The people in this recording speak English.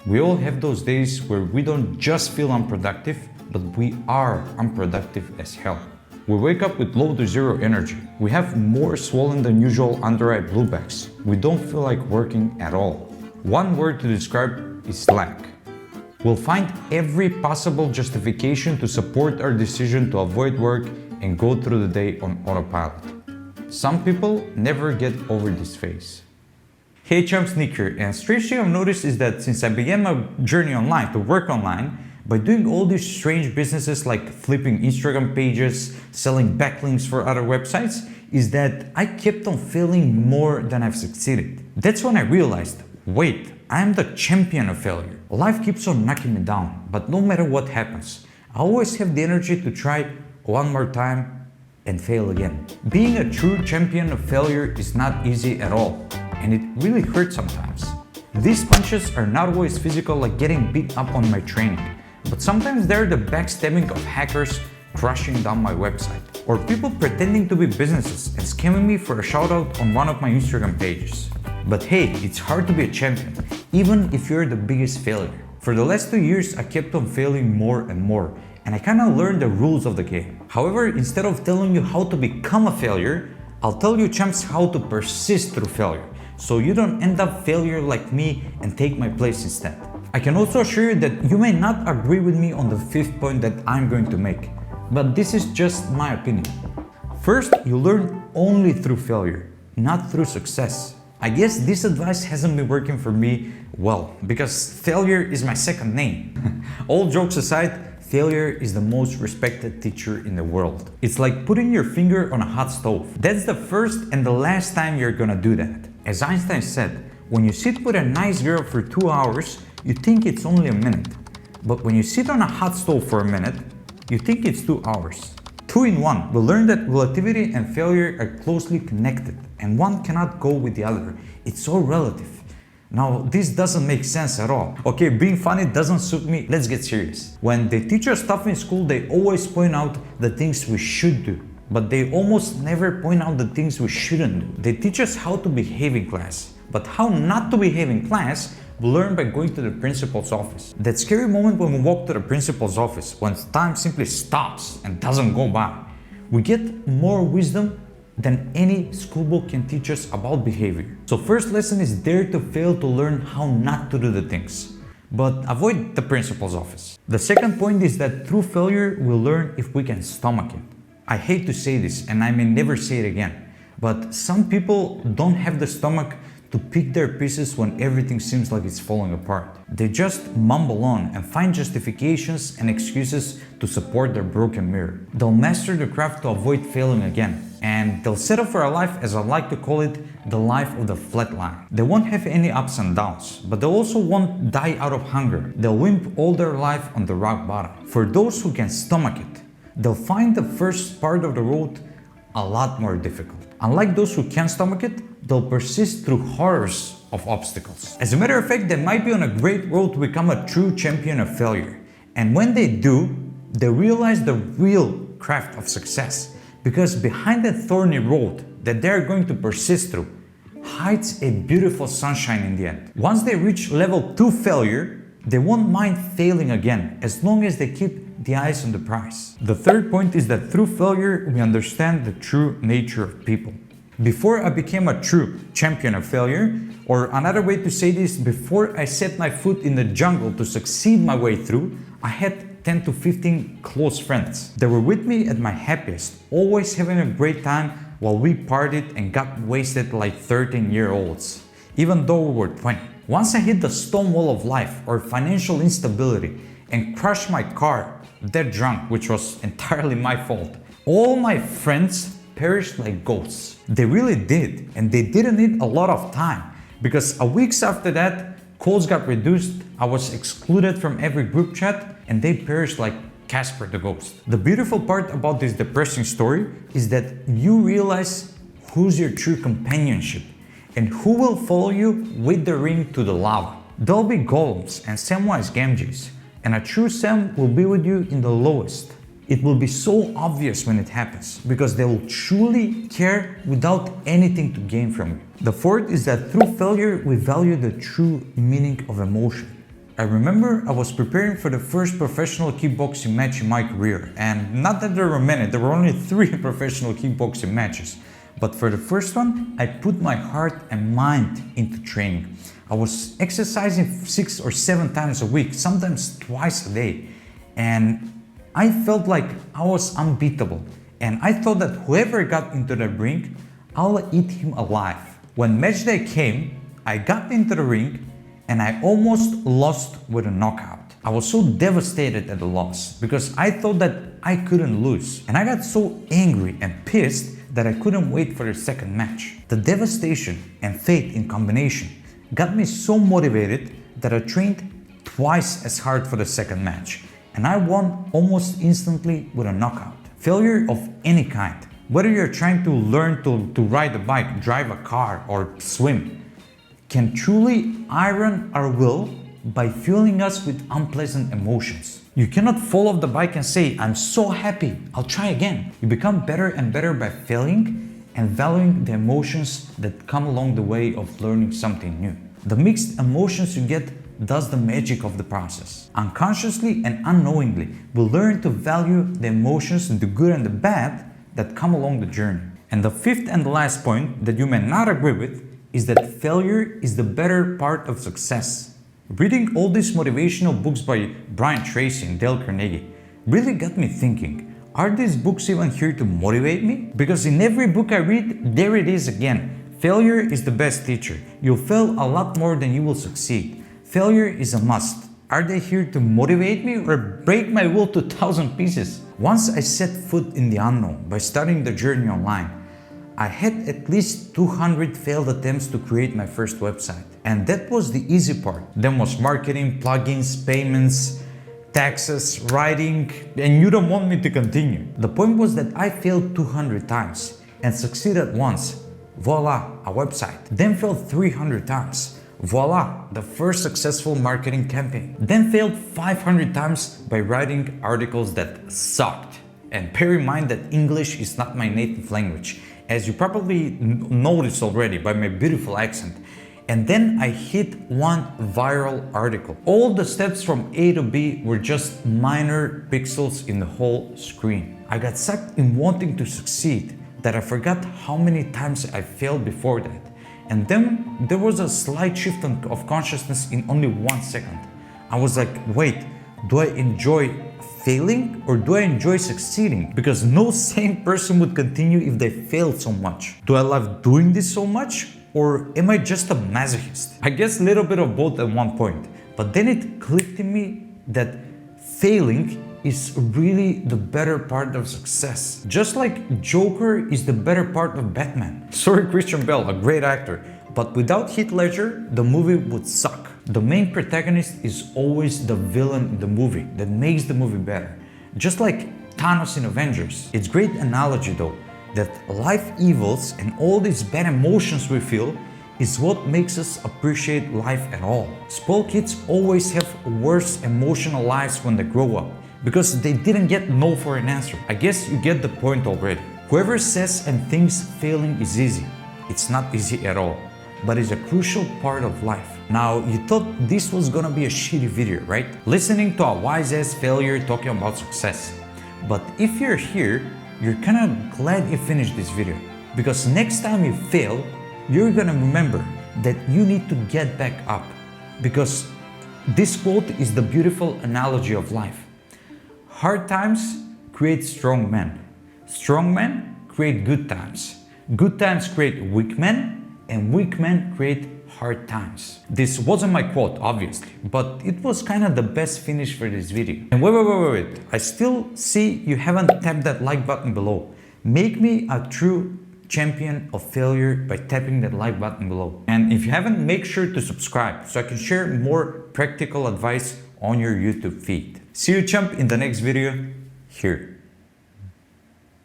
We all have those days where we don't just feel unproductive, but we are unproductive as hell. We wake up with low to zero energy. We have more swollen than usual under-eye blue backs. We don't feel like working at all. One word to describe is slack. We'll find every possible justification to support our decision to avoid work and go through the day on autopilot. Some people never get over this phase. Hey champs, Nick here, and strange thing I've noticed is that since I began my journey online to work online, by doing all these strange businesses like flipping Instagram pages, selling backlinks for other websites, is that I kept on failing more than I've succeeded. That's when I realized, wait, I'm the champion of failure. Life keeps on knocking me down, but no matter what happens, I always have the energy to try one more time and fail again. Being a true champion of failure is not easy at all, and it really hurts sometimes. These punches are not always physical like getting beat up on my training, but sometimes they're the backstabbing of hackers crushing down my website, or people pretending to be businesses and scamming me for a shout out on one of my Instagram pages. But hey, it's hard to be a champion, even if you're the biggest failure. For the last 2 years, I kept on failing more and more, and I kinda learned the rules of the game. However, instead of telling you how to become a failure, I'll tell you champs how to persist through failure, so you don't end up failure like me and take my place instead. I can also assure you that you may not agree with me on the fifth point that I'm going to make, but this is just my opinion. First, you learn only through failure, not through success. I guess this advice hasn't been working for me well, because failure is my second name. All jokes aside, failure is the most respected teacher in the world. It's like putting your finger on a hot stove. That's the first and the last time you're gonna do that. As Einstein said, when you sit with a nice girl for 2 hours, you think it's only a minute. But when you sit on a hot stove for a minute, you think it's 2 hours. 2 in 1. We learned that relativity and failure are closely connected, and one cannot go with the other. It's all relative. Now, this doesn't make sense at all. Okay, being funny doesn't suit me. Let's get serious. When they teach us stuff in school, they always point out the things we should do, but they almost never point out the things we shouldn't do. They teach us how to behave in class, but how not to behave in class we learn by going to the principal's office. That scary moment when we walk to the principal's office, when time simply stops and doesn't go by. We get more wisdom than any school book can teach us about behavior. So first lesson is dare to fail to learn how not to do the things, but avoid the principal's office. The second point is that through failure, we'll learn if we can stomach it. I hate to say this, and I may never say it again, but some people don't have the stomach to pick their pieces when everything seems like it's falling apart. They just mumble on and find justifications and excuses to support their broken mirror. They'll master the craft to avoid failing again, and they'll set up for a life, as I like to call it, the life of the flat line. They won't have any ups and downs, but they also won't die out of hunger. They'll wimp all their life on the rock bottom. For those who can stomach it, they'll find the first part of the road a lot more difficult. Unlike those who can't stomach it, they'll persist through horrors of obstacles. As a matter of fact, they might be on a great road to become a true champion of failure. And when they do, they realize the real craft of success, because behind that thorny road that they're going to persist through hides a beautiful sunshine in the end. Once they reach level 2 failure, they won't mind failing again, as long as they keep the eyes on the prize. The third point is that through failure, we understand the true nature of people. Before I became a true champion of failure, or another way to say this, before I set my foot in the jungle to succeed my way through, I had 10 to 15 close friends. They were with me at my happiest, always having a great time while we partied and got wasted like 13-year-olds, even though we were 20. Once I hit the stone wall of life or financial instability and crushed my car, dead drunk, which was entirely my fault, all my friends perished like ghosts. They really did, and they didn't need a lot of time, because a weeks after that, calls got reduced, I was excluded from every group chat, and they perished like Casper the Ghost. The beautiful part about this depressing story is that you realize who's your true companionship and who will follow you with the ring to the lava. There'll be golems and Samwise Gamgees, and a true Sam will be with you in the lowest. It will be so obvious when it happens, because they will truly care without anything to gain from you. The fourth is that through failure, we value the true meaning of emotion. I remember I was preparing for the first professional kickboxing match in my career, and not that there were many, there were only 3 professional kickboxing matches. But for the first one, I put my heart and mind into training. I was exercising 6 or 7 times a week, sometimes twice a day. And I felt like I was unbeatable. And I thought that whoever got into the ring, I'll eat him alive. When match day came, I got into the ring and I almost lost with a knockout. I was so devastated at the loss because I thought that I couldn't lose. And I got so angry and pissed that I couldn't wait for the second match. The devastation and faith in combination got me so motivated that I trained twice as hard for the second match. And I won almost instantly with a knockout. Failure of any kind, whether you're trying to learn to ride a bike, drive a car, or swim, can truly iron our will by fueling us with unpleasant emotions. You cannot fall off the bike and say, I'm so happy, I'll try again. You become better and better by failing and valuing the emotions that come along the way of learning something new. The mixed emotions you get does the magic of the process. Unconsciously and unknowingly, we learn to value the emotions, the good and the bad, that come along the journey. And the fifth and the last point that you may not agree with is that failure is the better part of success. Reading all these motivational books by Brian Tracy and Dale Carnegie really got me thinking, are these books even here to motivate me? Because in every book I read, there it is again. Failure is the best teacher. You'll fail a lot more than you will succeed. Failure is a must. Are they here to motivate me or break my will to 1,000 pieces? Once I set foot in the unknown by studying the journey online, I had at least 200 failed attempts to create my first website. And that was the easy part. Then was marketing, plugins, payments, taxes, writing, and you don't want me to continue. The point was that I failed 200 times and succeeded once. Voila, a website. Then failed 300 times. Voila, the first successful marketing campaign. Then failed 500 times by writing articles that sucked. And bear in mind that English is not my native language, as you probably noticed already by my beautiful accent. And then I hit one viral article. All the steps from A to B were just minor pixels in the whole screen. I got sucked in wanting to succeed that I forgot how many times I failed before that. And then there was a slight shift of consciousness in only 1 second. I was like, wait, do I enjoy failing or do I enjoy succeeding? Because no sane person would continue if they failed so much. Do I love doing this so much or am I just a masochist? I guess a little bit of both at one point. But then it clicked in me that failing is really the better part of success. Just like Joker is the better part of Batman. Sorry Christian Bale, a great actor, but without Heath Ledger, the movie would suck. The main protagonist is always the villain in the movie that makes the movie better. Just like Thanos in Avengers. It's a great analogy though, that life evils and all these bad emotions we feel is what makes us appreciate life at all. Spoiled kids always have worse emotional lives when they grow up, because they didn't get no for an answer. I guess you get the point already. Whoever says and thinks failing is easy, it's not easy at all, but it's a crucial part of life. Now, you thought this was gonna be a shitty video, right? Listening to a wise ass failure talking about success. But if you're here, you're kinda glad you finished this video, because next time you fail, you're gonna remember that you need to get back up, because this quote is the beautiful analogy of life. Hard times create strong men. Strong men create good times. Good times create weak men, and weak men create hard times. This wasn't my quote, obviously, but it was kind of the best finish for this video. And wait. I still see you haven't tapped that like button below. Make me a true champion of failure by tapping that like button below. And if you haven't, make sure to subscribe so I can share more practical advice on your YouTube feed. See you champ in the next video here.